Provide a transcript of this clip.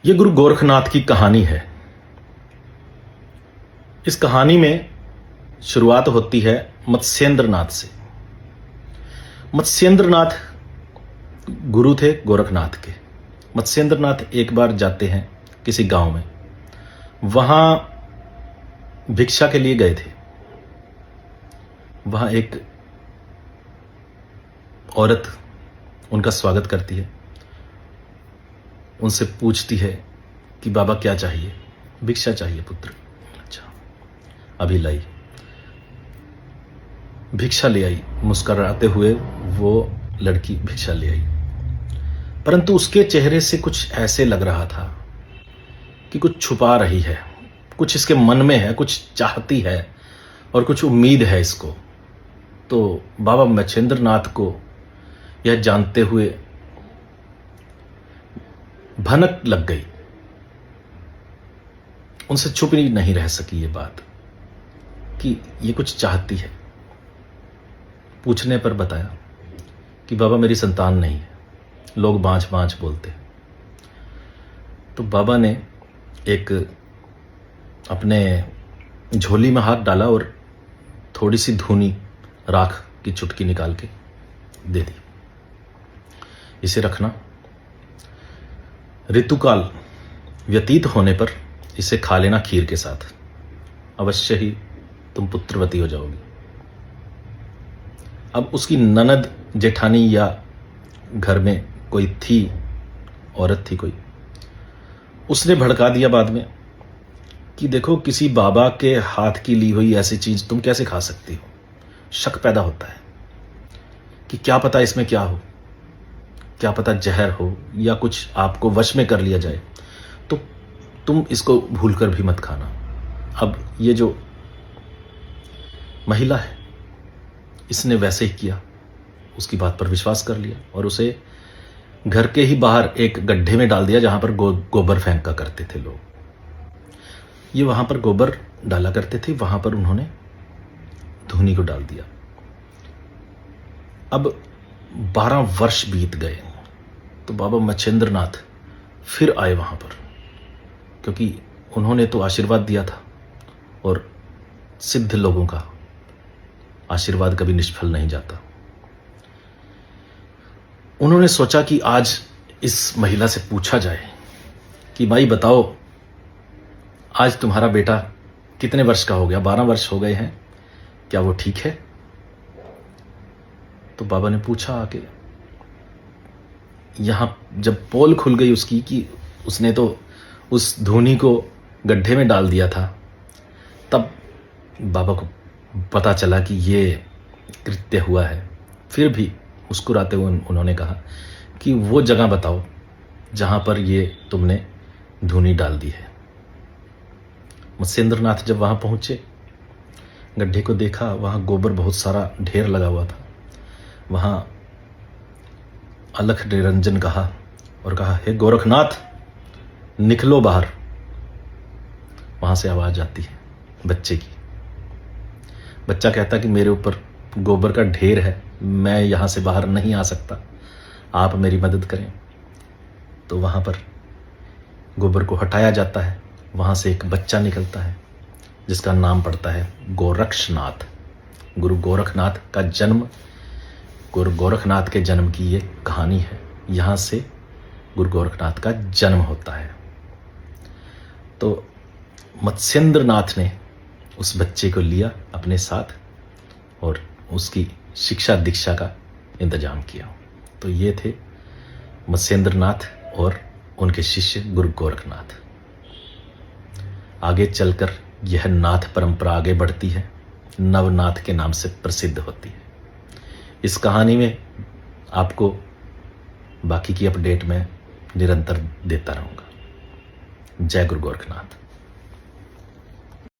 ये गुरु गोरखनाथ की कहानी है। इस कहानी में शुरुआत होती है मत्स्येंद्रनाथ से। मत्स्येंद्रनाथ गुरु थे गोरखनाथ के। मत्स्येंद्रनाथ एक बार जाते हैं किसी गांव में, वहां भिक्षा के लिए गए थे। वहां एक औरत उनका स्वागत करती है, उनसे पूछती है कि बाबा क्या चाहिए? भिक्षा चाहिए पुत्र। अच्छा, अभी लाई। भिक्षा ले आई। मुस्कुराते हुए वो लड़की भिक्षा ले आई, परंतु उसके चेहरे से कुछ ऐसे लग रहा था कि कुछ छुपा रही है, कुछ इसके मन में है, कुछ चाहती है और कुछ उम्मीद है इसको। तो बाबा मच्छेंद्रनाथ को यह जानते हुए भनक लग गई। उनसे छुप नहीं रह सकी ये बात कि ये कुछ चाहती है। पूछने पर बताया कि बाबा मेरी संतान नहीं है, लोग बाँझ बाँझ बोलते। तो बाबा ने एक अपने झोली में हाथ डाला और थोड़ी सी धूनी राख की चुटकी निकाल के दे दी। इसे रखना, ऋतुकाल व्यतीत होने पर इसे खा लेना खीर के साथ, अवश्य ही तुम पुत्रवती हो जाओगी। अब उसकी ननद जेठानी या घर में कोई थी, औरत थी कोई, उसने भड़का दिया बाद में कि देखो किसी बाबा के हाथ की ली हुई ऐसी चीज तुम कैसे खा सकती हो। शक पैदा होता है कि क्या पता इसमें क्या हो, क्या पता जहर हो या कुछ आपको वश में कर लिया जाए, तो तुम इसको भूलकर भी मत खाना। अब ये जो महिला है, इसने वैसे ही किया, उसकी बात पर विश्वास कर लिया और उसे घर के ही बाहर एक गड्ढे में डाल दिया जहां पर गोबर फेंका करते थे लोग। ये वहां पर गोबर डाला करते थे, वहां पर उन्होंने धूनी को डाल दिया। अब 12 वर्ष बीत गए तो बाबा मच्छेंद्रनाथ फिर आए वहां पर, क्योंकि उन्होंने तो आशीर्वाद दिया था और सिद्ध लोगों का आशीर्वाद कभी निष्फल नहीं जाता। उन्होंने सोचा कि आज इस महिला से पूछा जाए कि भाई बताओ, आज तुम्हारा बेटा कितने वर्ष का हो गया? 12 वर्ष हो गए हैं, क्या वो ठीक है? तो बाबा ने पूछा आके। यहां जब पोल खुल गई उसकी कि उसने तो उस धूनी को गड्ढे में डाल दिया था, तब बाबा को पता चला कि ये कृत्य हुआ है। फिर भी मुस्कुराते हुए उन्होंने कहा कि वो जगह बताओ जहां पर ये तुमने धूनी डाल दी है। मत्स्येंद्रनाथ जब वहां पहुंचे, गड्ढे को देखा, वहां गोबर बहुत सारा ढेर लगा हुआ था। वहां अलख निरंजन कहा और कहा, हे गोरखनाथ निकलो बाहर। वहां से आवाज आती है बच्चे की। बच्चा कहता कि मेरे ऊपर गोबर का ढेर है, मैं यहां से बाहर नहीं आ सकता, आप मेरी मदद करें। तो वहां पर गोबर को हटाया जाता है, वहां से एक बच्चा निकलता है जिसका नाम पड़ता है गोरक्षनाथ। गुरु गोरखनाथ का जन्म, गुरु गोरखनाथ के जन्म की ये कहानी है। यहां से गुरु गोरखनाथ का जन्म होता है। तो मत्स्येंद्रनाथ ने उस बच्चे को लिया अपने साथ और उसकी शिक्षा दीक्षा का इंतजाम किया। तो ये थे मत्स्येंद्रनाथ और उनके शिष्य गुरु गोरखनाथ। आगे चलकर यह नाथ परंपरा आगे बढ़ती है, नवनाथ के नाम से प्रसिद्ध होती है। इस कहानी में आपको बाकी की अपडेट मैं निरंतर देता रहूंगा। जय गुरु गोरखनाथ।